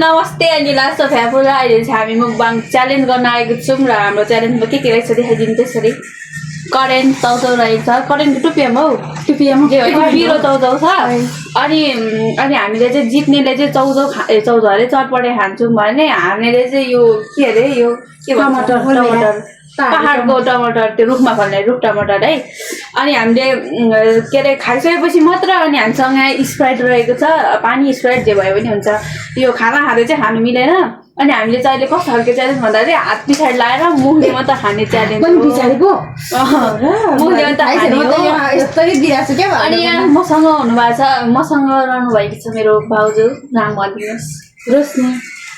नमस्ते अनि last of ह्यापुर अहिले चाहिँ हामी मुकबाङ च्यालेन्ज गर्न आएको छौँ र हाम्रो च्यालेन्जमा के रहेछ देखाइदिनु त्यसरी करेन्ट चाउचाउ रहेको छ करेन्ट 2 PM हौ 2 PM के हो पिरो चाउचाउ छ अनि हामीले चाहिँ जित्नेले चाहिँ चाउचाउ अरे चटपटे खान्छौँ भने हामीले चाहिँ यो के अरे यो के भन्छ टमाटर पहाडको टमाटर त्यो रुखमा फल्ने रुख टमाटर है अनि हामीले के अरे खाइसकेपछि मात्र अनि हामीसँग स्प्राइट रहेको छ पानी स्प्राइट जे भयो पनि हुन्छ यो खाना खाँदै चाहिँ खानु मिलेन अनि हामीले चाहिँ अहिले कस्तो खालको च्यालेन्ज भन्दा चाहिँ हात पछाडि लाएर मुखले मात्र खाने च्यालेन्ज पनि पछाडिको मुखले मात्र खाने हो यस्तै दिइराछु के अनि यहाँ मसँग हुनुभएको छ मसँग रहनु भएको छ मेरो भाउजू नाम भनिदिनुहोस् रोशनी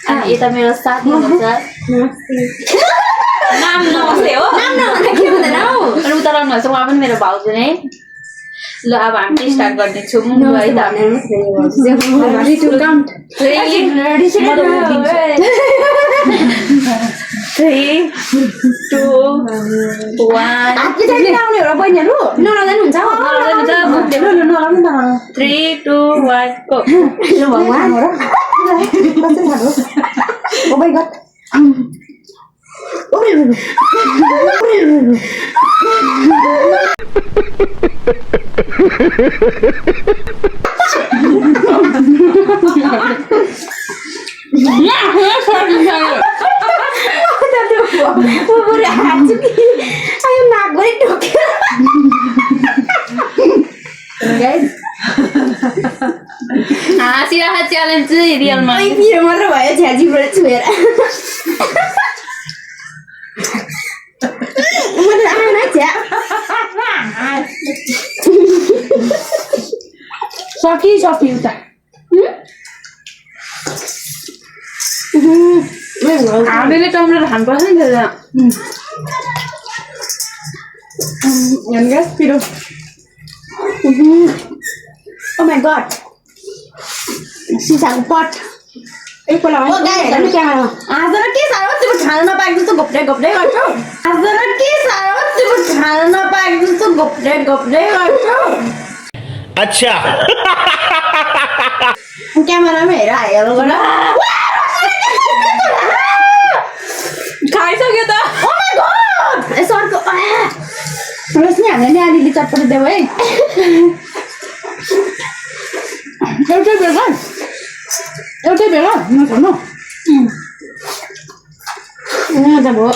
अनि यता मेरो साथी हुनुहुन्छ नाम नमस्ते हो नाम नभन्दा के भन्दैन हौ अनि उता रहनु छ उहाँ पनि मेरो भाउजू नै ल अब हामी स्टार्ट गर्दैछौँ है त ready to count 3 2 1 हात पछाडि लाउने हो र बहिनीहरु नलाउदैन हुन्छ नलाउनु न 3 2 1 गो ल भगवान हो र कसरी खानु ओ माय गॉड हाँसिरहेको च्यालेन्ज चाहिँ रियलमा पिरो मात्र भयो छ्याजीबाट छुएर सकि उता हामीले टमाटर खानुपर्छ नि त्यसमा पिरो ओ माय गॉड सिसाको पट एकपल्ट क्यामेरामा आज र के साह्रो तिम्रो खान नपाएको जस्तो घोप्टे गर्छौ आज र के साह्रो तिम्रो खान नपाएको जस्तो घोप्टे गर्छौ अच्छा क्यामेरामा हेर हेलो गर खाइसक्यो त ओ माय गॉड सरको रोशनी हामीले नि अलिअलि चटपटी देऊ है एउटै बेला नखानु मजा भयो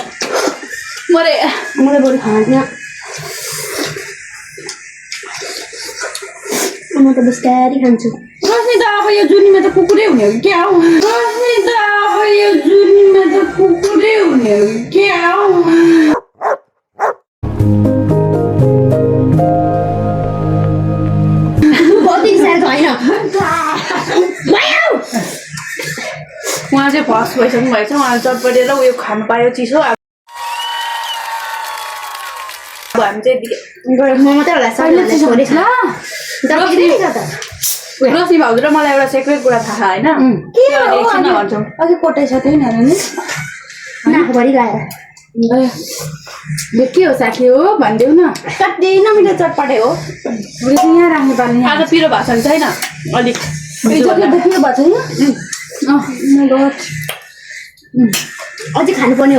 मलाई बरु खाना म त बिस्तारी खान्छु रोशनी त अब यो जुनीमा त कुकुरै हुने हो क्या हौ रोशनी त अब यो जुनीमा त कुकुरै हुने हो क्या हौ उहाँ चाहिँ फर्स्ट भइसक्नु भएछ उहाँले चटपटेर उयो खानु पायो चिसो अब हामी चाहिँ म मात्रै होला रोशनी भाउजू र मलाई एउटा सेक्रेट कुरा थाहा होइन अघि कोटै छ त्यही नि नाकभरि लगाएर के हो साथी हो भनिदेऊ न कति नमिठो चटपटे हो यहाँ राख्नु पर्ने आज पिरो भएको छैन अलिक पिरो भएको छैन अझै खानुपर्ने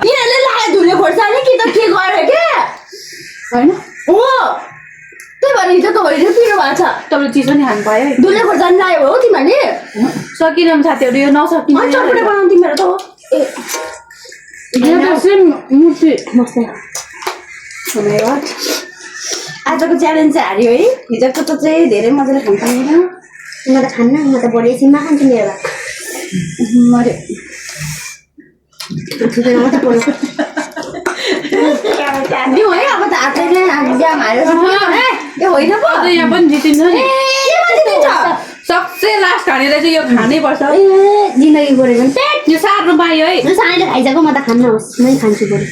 यिनीहरूले लायो धुले खोर्सानी कि त के गरे के होइन हो त्यही भएर हिजो तपाईँले पिरो भएको छ तपाईँले चिसो नि खानु पायो धुले खोर्सानी लायो हो तिमीहरूले सकिनँ साथीहरू यो नसकिन्छ चटपटे बनाउनु तिमीहरू त हो आजको च्यालेन्ज चाहिँ हार्यो है हिजोको त चाहिँ धेरै मजाले खानु पाइँदैन म त खान्न म त बढी एकछिनमा खान्छु मेरो मऱ्यो मात्रै पऱ्यो दिउँ है अब त हातैले जाम हाल्यो होइन पो यहाँ पनि जितिन्छ नि सबसे लास्ट हानेर चाहिँ यो खानै पर्छ जिन्दगी गरेको पेट यो सार्नु पायो है साँले खाइसक्यो म त खान्न होस् मै खान्छु बरु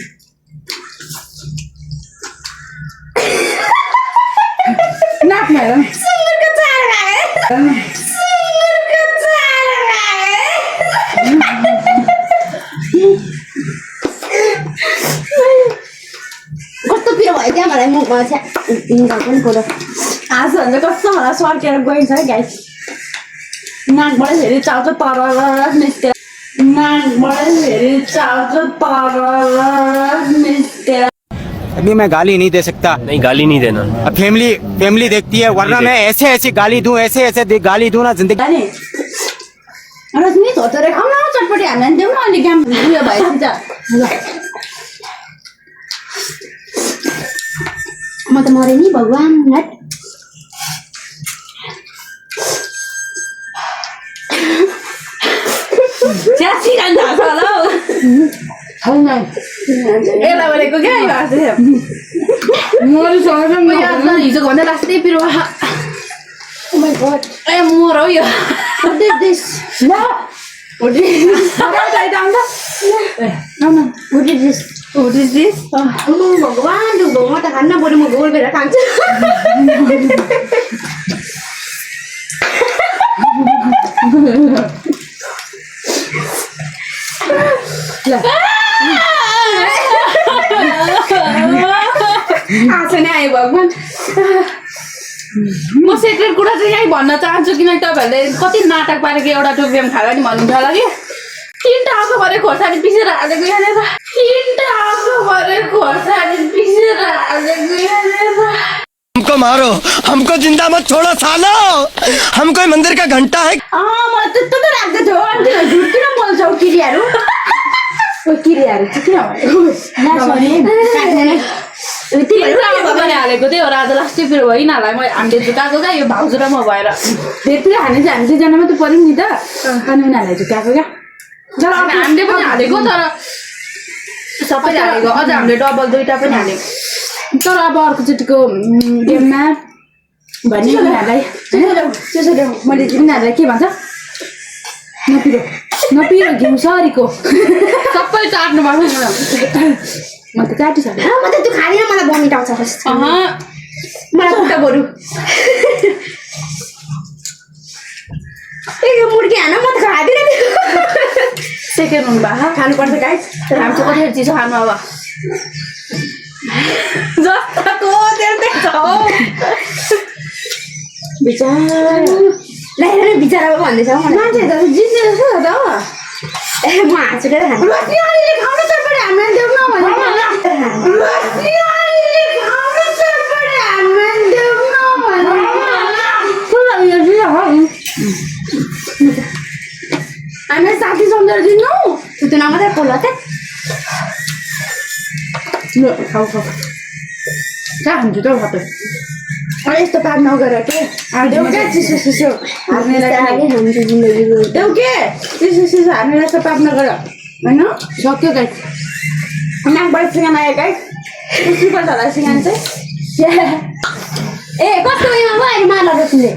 नाकमा हेर सुँगुरको चारो खाए सुँगुरको चारो खाए म पनि पऱ्यो आज भन्दा कस्तो होला सर्केर गइन्छ है गाइस नाकबाट फेरि चाउच तर निस्केर नाकबाट फेरि चाउच तर निस्केर अभी मैं गाली नहीं दे सकता। नहीं गाली नहीं देना। अब फैमिली देखती है, वरना मैं ऐसे गाली दूं, ऐसे गाली दूं ना जिंदगी। अनि रजनी धोतरे खाऊ न चटपटी हामीलाई देऊ न अलि काम उयो भएछ ल म त मरे नि भगवान हट च्यासी खान थाल्छ होला हौ यसलाई भनेको क्या यो आज म याद गरेँ हिजो भन्दा लास्टै पिरो ओ माय गॉड ए मोर हो यो व्हाट इज दिस ल ओडी दाइ दाम त what is this What is this? भगवान त्यो घोमा त खान्न बरु म गोल बेर खान्छु आछ नि आयो भगवान म सेक्रेट कुरा चाहिँ यही भन्न चाहन्छु किनकि तपाईँहरूले कति नाटक पारेको एउटा टोपिएम खाएर नि भन्नुहुन्छ होला कि 3टा आगो भरे खोर्सानी पिसेर हालेको यहाँनिर 3टा आगो भरे खोर्सानी पिसेर हालेको यहाँनिर हमको मारो, हमको जिंदा मत छोड़ो सालो। हम कोई मंदिर का घंटा है। मलाई त्यस्तो त लाग्दै थियो अनि झुट किन बोल्छौ किरीहरू ओ किरीहरू चाहिँ किन भने हालेको त्यही हो आज लास्टै पिरो भयो यिनीहरूलाई म हामीले झुकाएको क्या यो भाउजू र म भएर धेरै हाने चाहिँ हामी दुईजना मात्रै पऱ्यौँ नि त अनि उनीहरूलाई झुकाएको क्या जब हामीले पनि हालेको तर सबै हालेको अझ हामीले डबल 2टा पनि हालेको तर अब अर्कोचोटिको गेममा भने उनीहरूलाई मैले उनीहरूलाई के भन्छ नपिरो घिउ सरीको सबै चाट्नु पर्छ म त चाटिसकेँ म त त्यो खाँदिनँ मलाई बमिट आउँछ मलाई खुट्टा बरु ए मुर्गी हान म त खाँदिनँ सेकेन्ड हुनु भएको खानुपर्छ गाइस हामी चाहिँ कतिवटा चिज खानु अब जस्तो त्यस्तै छ हौ बिचरा बिचरा भन्दैछ मान्छे त जित्ने जस्तो छ त ए म हाँसेर खान्छु खाउनु चटपटी हामीलाई देऊ न हामीलाई साथी सम्झेर दिनु त्यो नमात्रै पोला त खाऊ खाऊ कहाँ खान्छु त भात यस्तो पार नगर के देऊ क्या चिसो चिसो देऊ के चिसो चिसो हामीलाई यस्तो पाप नगर होइन सक्यो गाई नाकबाट सिँगान आयो गाई सुपर होला सिँगान चाहिँ ए कस्तो उयोमा भयो अहिले माला बस्ने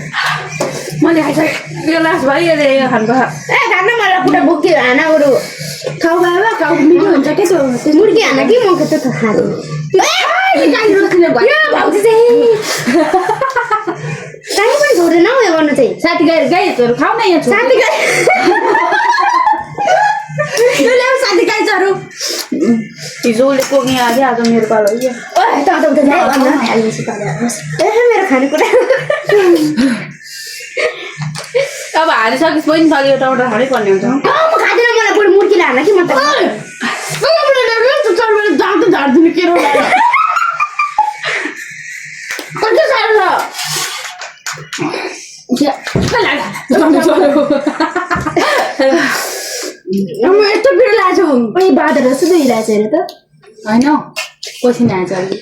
मैले खाइसकेँ यो लास्ट भयो यसले यो खानुपर्छ ए खान्न मलाई खुट्टा बोक्यो हाना बरु खाउ बाबा खाउ मिठो हुन्छ के त्यो मुर्गी हाना कि म त्यो खाँदैन भाउजू चाहिँ कहीँ पनि छोड्दैन हौ यो गर्नु चाहिँ साथी गाईहरू खाऊ न यहाँ साथी गाई ल्याऊ साथी गाईहरू हिजो उसले कोक्ने आयो आज मेरो पालो हो मेरो खानेकुरा अब हारिसकेपछि पनि छ यो टमाटर खानै पर्ने हुन्छ म खाँदिनँ मलाई बरु मुर्गी हाल्न कि म त झार्दिनु के रो कस्तो साह्रो म यस्तो पिरो लाग्छु अनि बाँधेर यस्तो दुइरहेछ हेर त होइन पसिना आएछ अलि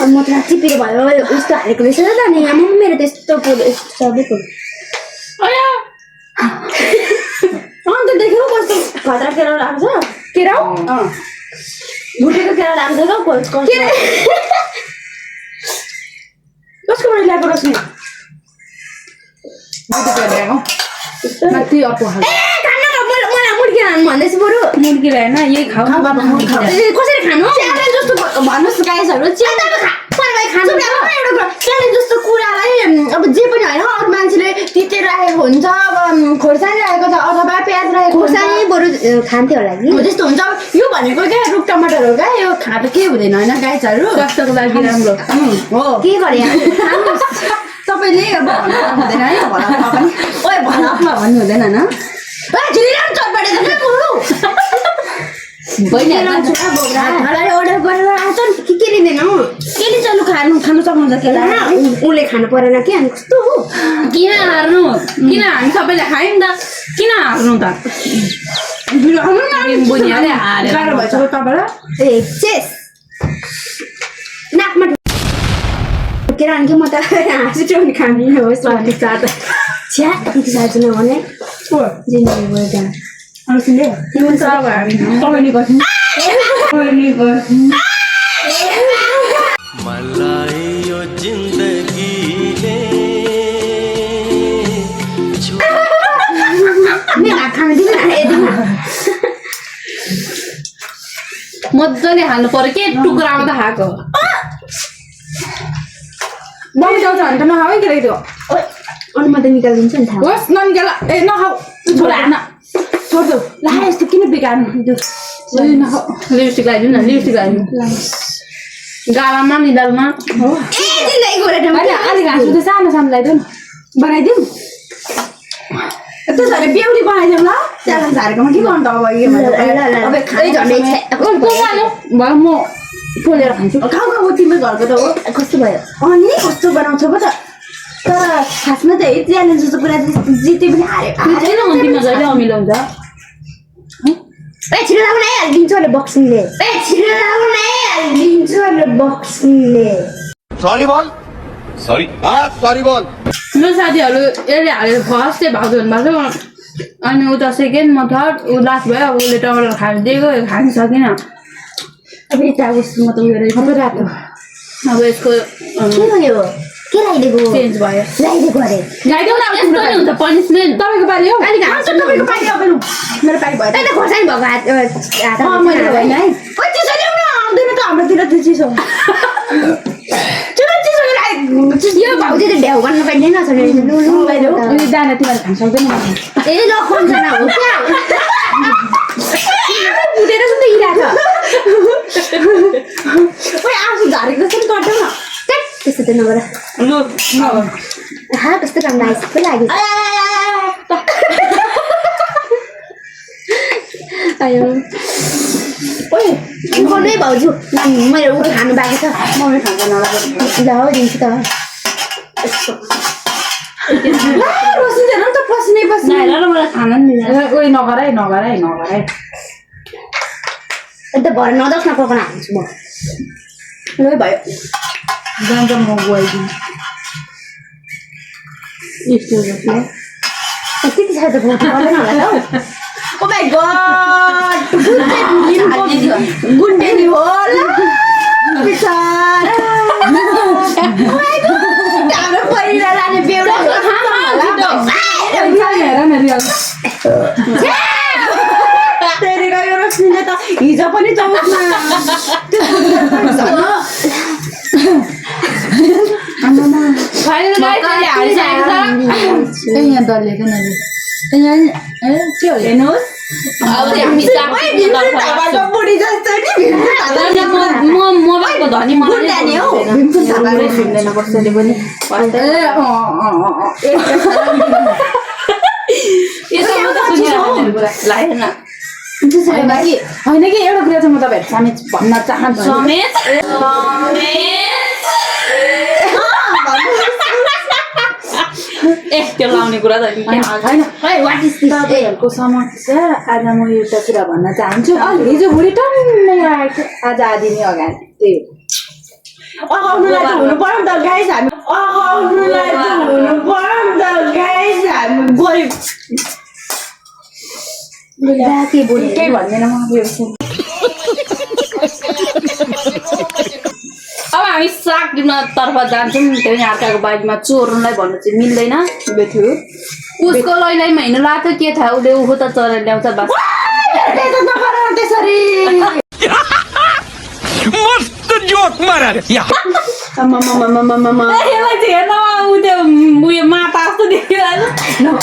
म त राति पिरो भयो उस्तो हालेको रहेछ त अनि आमा मेरो त्यस्तो पुरो सबै पुरो अन्त देख्यौ कस्तो खतरा केरा लाग्छ केरा भुटेको केरा लाग्छ कसको मैले ल्याएको रस्ने माथि अर्को खाल मलाई मुर्गी खानु भन्दैछु बरु मुर्गी होइन यही खाऊ कसरी खानु च्यालेन्ज जस्तो भन्नुहोस् गाइसहरू च्यालेन्ज जस्तो कुरालाई अब जे पनि होइन अरू मान्छेले तितेर राखेको हुन्छ अब खोर्सानी राखेको छ अथवा प्याज राखेको खोर्सानी बरु खान्थ्यो होला कि हो त्यस्तो हुन्छ यो भनेको क्या रुख टमाटर हो क्या यो खाँदा केही हुँदैन होइन गाइजहरू स्वास्थ्यको लागि राम्रो हो के गरे तपाईँले अब भन्नु हुँदैन है भन पनि ओए भन भन्नु हुँदैन होइन चटपटे त कहाँ बोल्नु छोरालाई अर्डर गरेर आउँछ नि के लिँदैनौ केले चालु खानु सक्नुहुन्छ केला उसले खानु परेन कि अनि कस्तो हो किन हार्नु किन हामी सबैले खायौँ त किन हार्नु त बुझिहाले हारेर गाह्रो भएछ तपाईँलाई ए चेस नाकमा ढुकेर अनि के म त हाँसिटो नि खाने हो स्वादिष्ट छ्या त्यति साह्रो नभने जिन्दगी भयो त्यहाँ अरू सुन्दै तपाईँले गर्छु मलाई यो जिन्दगीले मेरो हात खानु दिनु मजाले हाल्नु पर्यो के टुक्रामा त खाएको बमी जाउँछ भने त नखाऊ है केलाई त्यो अनि म त निकालिदिन्छु नि थाहा होस् ननिकाल ए नखाऊ छोरा छोड्देऊ ला यस्तो किन बिगार्नु लिपस्टिक लगाइदिनु न लिपस्टिक लगाइदिनु गालामा निधारमा ए जिन्दगी गएर अलिक हाँसु त सानो सानो लगाइदेऊ न बनाइदिउँ त्यो झरे बेहुली बनाइदिउँ ल त्यहाँ झारेकोमा के गर्नु त अब यो भयो म पोलेर खान्छु खाऊ खाऊ तिम्रो घरको त हो कस्तो भयो अनि कस्तो बनाउँछौ पो त तर खासमा त है च्यालेन्ज जस्तो कुरा जिते पनि हार्यो किन अन्तिममा जहिले अमिलो हुन्छ ए छिटो लाउन आइहालिदिन्छु अहिले बक्सिङले ए छिटो लाउन आइहालिदिन्छु अहिले बक्सिङले सॉरी बोल सॉरी सॉरी बोल मेरो साथीहरू यसले हालेर फर्स्ट चाहिँ भाउजू भन्नुभएको थियो अनि उता सेकेन्डमा थर्ड ऊ लास्ट भयो अब उसले टमाटर खानु दिएको खानु सकेन अब यता उस म त उयो सबै रातो अब यसको के भयो के लगाइदिएको चेन्ज भयो लगाइदिएको अरे गाइदेऊ न यस्तो नि हुन्छ पनिसमेन्ट तपाईँको पालि हो अलिक तपाईँको पालि अब मेरो पालि भयो त्यही त खोर्सानी भएको हात मैले होइन है ओ चिसो ल्याउन आउँदैन त हाम्रोतिर त्यो चिसो यो भाउजू त भ्याउ गर्न पाइँदैन छ दाना तिमीहरू खान सक्दैन ए ल खन्जना हो क्या बुझेर सुन्दै इरहेको ओइ आँसु झारेको जस्तो नि गर्दैन त्यस्तो त नगर लु हा कस्तो राम्रो आइसक्यो लाग्यो आयो ओइ गर्नै भाउजू मेरो ऊ खानु भएको छ मम्मी खान्छ नलाग्यो ल दिन्छु त रोसिँदैन नि त पसिनै पसिनै नाइला र मलाई खाना नि दिँदैन ओइ नगर है अन्त भरे नदोस् न पकाउन हाल्छु म ल भयो जान्छ म गइदिन्छु यस्तो जस्तो त्यति साह्रो त भोट पर्दैन होला त ओ माई गॉड गुड डे नि होला बिचारा ओ माई गॉड हाम्रो परिरा लाने बेउरा तेरे गयो रक्सीले त हिजो पनि चौकमा फाइनल गाइस हालिसकेको छ यहाँ दलिएको न यहाँ ए के हो हेर्नुहोस् अब हामी थापाको बुढी जस्तो नि मोबाइलको धनी गुन्डानी हौ भीमकुन थापाले सुन्दैन कसैले पनि होइन कि एउटा कुरा चाहिँ म तपाईँहरू समेत भन्न चाहन्छु समेत ए त्यो लाउने कुरा त होइन तपाईँहरूको समस्या आज म एउटा कुरा भन्न चाहन्छु हिजो भुँडी टन्नै आएको आज आधी नै अगाडि त्यही अगाउनुलाई त हुनु पर्यो नि त गाइस हामी अगाउनुलाई त हुनु पर्यो नि त गाइस हामी गऱ्यौँ के बोल्यो केही भन्दैन म यो अब हामी साग तर्फ जान्छौँ त्यो अर्काको बारीमा चोर्नुलाई भन्नु चाहिँ मिल्दैन उसको लैलाइमा हिँड्नु लाग्थ्यो के थाहा उसले उखु त चोरेर ल्याउँछ बस त्यसरी मस्त जोक मारा रे यसलाई चाहिँ हेर्न ऊ त्यो उयो माता जस्तो देखिरहेको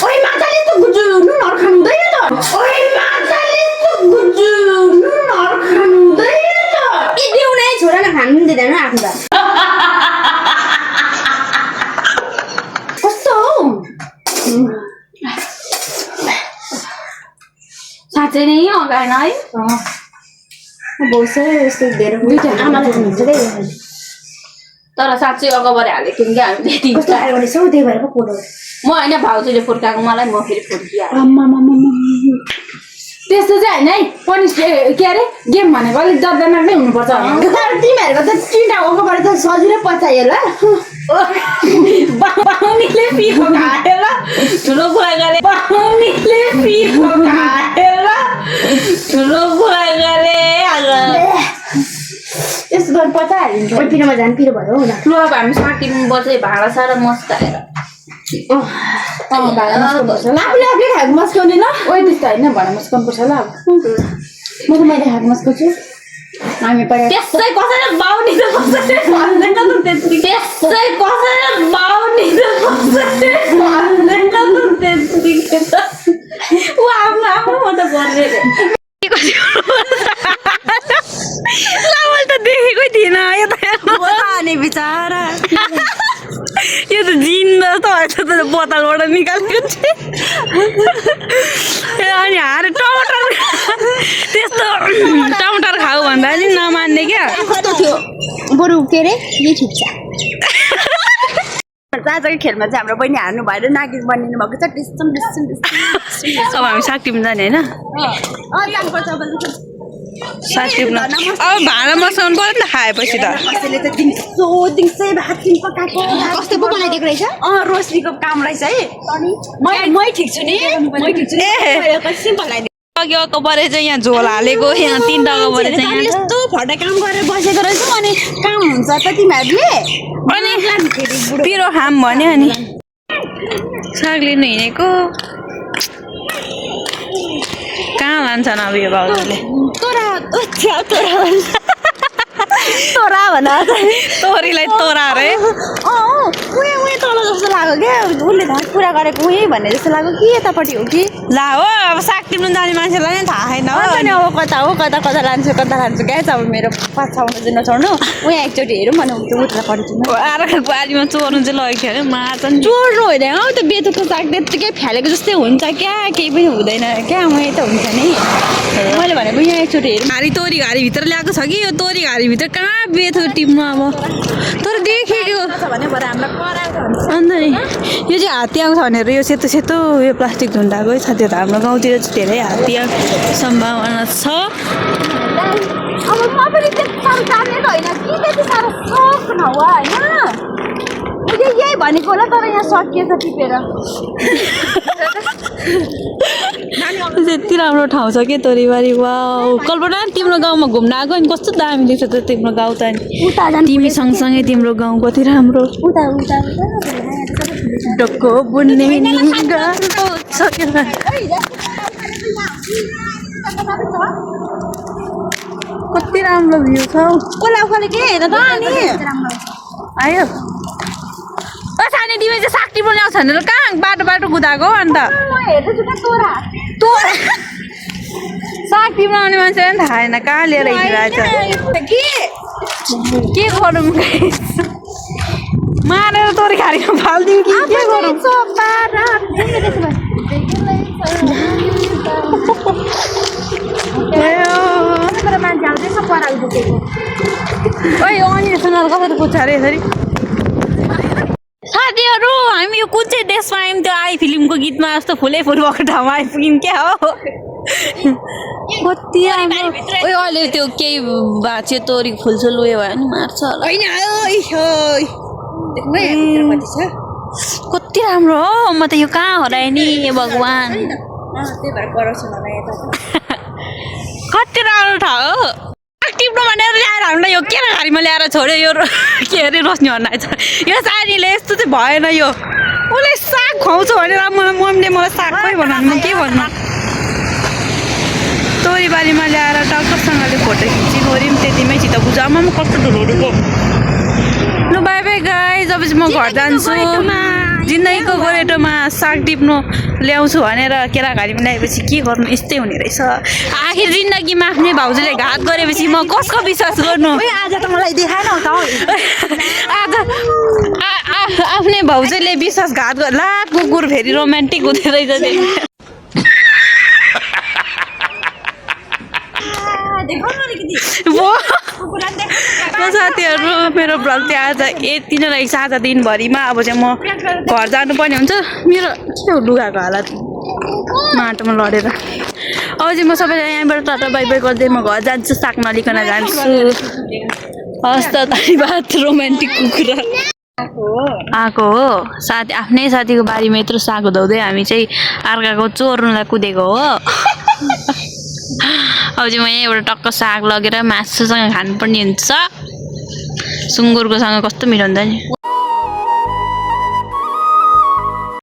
ओइ माताले त गुजु नुनहरु खानु हुँदैन त ओइ माताले त साँच्चै नै अगाएन है बौसै यस्तो धेरै दुईटा आमाले हुन्छ के तर साँच्चै अगावरे हालेको थियौँ क्या हामीले कस्तो तिनवटा आयो भने सौ त्यही भएर पो फोटो म होइन भाउजूले फुर्काएको मलाई म फेरि फुर्किहालेँ त्यस्तो चाहिँ होइन है पनिस के अरे गेम भनेको अलिक दर्दनाक नै हुनुपर्छ तिमीहरूको त तिनवटा अगाबाट त सजिलै पचायो ल बाहुनीले पिरो खायो ल ठुलो कुरा गरे बाहुनीले पिरो खायो ल ठुलो कुरा गरे यस्तो गरेर पचाइहालिन्छ पिरोमा जानु पिरो भयो होला लु अब हामी साटिम बजे भाँडा सारा मस्काएर आफूले आफूले खाएको मस्काउने ल ओइ त्यस्तो होइन भाँडा मस्काउनु पर्छ ल अब म त मैले खाएको मस्काउँछु हामी पहिला त्यसै कसैले बाउनी त कसैले भन्दैन त त्यतिकै त्यसै कसैले बाउनी त कसैले भन्दैन त त्यतिकै त ऊ आफ्नो आफ्नो म त गर्ने रे मैले त देखेकै थिइनँ यो त अनि बिचारा यो त जिन्दा जस्तो भएछ त बोतलबाट निकालेको चाहिँ अनि हारे टमाटर त्यस्तो टमाटर खाऊ भन्दा नि नमान्ने क्या कस्तो थियो बरु के अरे यही ठिक छ आजको खेलमा चाहिँ हाम्रो बहिनी हार्नु भएर नागिन बनिनु भएको छ अब हामी साग टिप्नु जाने होइन साग टिप्नु अब भाँडा मसाउनु पऱ्यो नि त खाएपछि त दिउँसै भात तिन पकाएको कस्तो पो बनाइदिएको रहेछ रोशनीको काम रहेछ है मै ठिक छु नि सिम्पल लगाइदिनु अघि अर्को परे चाहिँ यहाँ झोल हालेको यहाँ 3 टका परे चाहिँ यहाँ यस्तो फटा काम गरेर बसेको रहेछौ अनि काम हुन्छ त तिमीहरूले अनि पिरो खाम भन्यो अनि साग लिनु हिँडेको कहाँ लान्छन् अब यो बाबुले तोरा भन तोरीलाई तोरा रे उयो तल जस्तो लाग्यो क्या उसले कुरा गरेको उयो भन्ने जस्तो लाग्यो कि यतापट्टि हो कि ला हो अब साग टिप्नु जाने मान्छेलाई नै थाहा छैन हो अनि अब कता हो कता कता लान्छु क्या अब मेरो 5-6 चाहिँ नछाउनु उहाँ एकचोटि हेरौँ भने उता पढ्छु आएर बारीमा चोर्नु चाहिँ लगेको थियो अरे मार्छन् चोर्नु होइन हौ त्यो बेतुको साग त्यत्तिकै फ्यालेको जस्तै हुन्छ क्या केही पनि हुँदैन क्या उयो त हुन्छ नि मैले भनेको यहाँ एकचोटि हेरौँ घारी तोरी घारीभित्र ल्याएको छ कि यो तोरी घारीभित्र कहाँ बेथो टिप्नु अब तर देखेको भने भरे हामीलाई कराएको हुन्छ अन्त नि यो चाहिँ हात्ती आउँछ भनेर यो सेतो सेतो यो प्लास्टिक झुन्डाएको छ त्यो त हाम्रो गाउँतिर चाहिँ धेरै हात्ती आउने सम्भावना छ अब म पनि त्यति साह्रो जान्ने त होइन कि त्यति साह्रो सोख नहोस् होइन उसले यही भनेको होला तर यहाँ सकिएछ टिपेर यति राम्रो ठाउँ छ के तोरीबारी वा कल्पना तिम्रो गाउँमा घुम्न आएको अनि कस्तो दामी देख्छ त तिम्रो गाउँ त नि तिमी सँगसँगै तिम्रो गाउँ कति राम्रो डक्को बुन्ने कति राम्रो भ्यू छ कोलाले के हेर त अनि आयो सानी तिमी चाहिँ साग टिप्नु ल्याउँछ भनेर कहाँ बाटो बाटो कुदाएको अन्त हेर्दैछु क्या तोरा तोरा साग टिप्नु आउने मान्छे पनि थाहा छैन कहाँ लिएर हिँडिरहेछ के गरौँ मारेर तोरी खारीमा फालिदिउँ कि के गरौँ मान्छे आउँदैछ पराल बोकेको ओइ अनि सुनार कसरी पुग्छ अरे यसरी साथीहरू हामी यो कुन चाहिँ देशमा आयौँ त्यो आई फिल्मको गीतमा जस्तो फुलै फुल भएको ठाउँमा आइपुग्यौँ क्या हो कति राम्रो ओइ अहिले त्यो केही भाँच्यो तोरी फुलसुल उयो भयो नि मार्छ होला कति राम्रो हो म त यो कहाँ हराएँ नि भगवान् कति राम्रो ठाउँ हो टिप्नु भनेर ल्याएर हामीलाई यो के घारीमा ल्याएर छोड्यो यो के अरे रोस्नी भन्नाएछ यो सानीले यस्तो चाहिँ भएन यो उसले साग खुवाउँछु भनेर मलाई मम्मीले मलाई सागै बनाउनु म के भन्नु तोरीबारीमा ल्याएर टक्कसँगले फोटो खिच्नु गऱ्यौँ त्यतिमै चित्त बुझ आमा कस्तो ढुढुको ल बाई बाई गाइज अब चाहिँ म घर जान्छु जिन्दगीको गोरेटोमा साग टिप्नु ल्याउँछु भनेर केराघारीमा ल्याएपछि के गर्नु यस्तै हुने रहेछ आखिर जिन्दगीमा आफ्नै भाउजूले घात गरेपछि म कसको विश्वास गर्नु आज त मलाई देखाएन आज आफ्नै भाउजूले विश्वासघात ला कुकुर फेरि रोमान्टिक हुँदै रहेछ साथीहरू मेरो भ्लग चाहिँ आज यति नै रहेछ आज दिनभरिमा अब चाहिँ म घर जानुपर्ने हुन्छ मेरो के हो लुगाको हालत माटोमा लडेर अब चाहिँ म सबैलाई यहाँबाट टाटा बाई बाई गर्दै म घर जान्छु साग नलिकन जान्छु हस् त धन्यवाद रोमान्टिक कुरा आएको हो साथी आफ्नै साथीको बारीमा यत्रो साग हुँदाहुँदै हामी चाहिँ अर्काको चोर्नुलाई कुदेको हो अब चाहिँ म यहाँ एउटा टक्क साग लगेर मासुसँग खानुपर्ने हुन्छ सुँगुरकोसँग कस्तो मिठो हुन्छ नि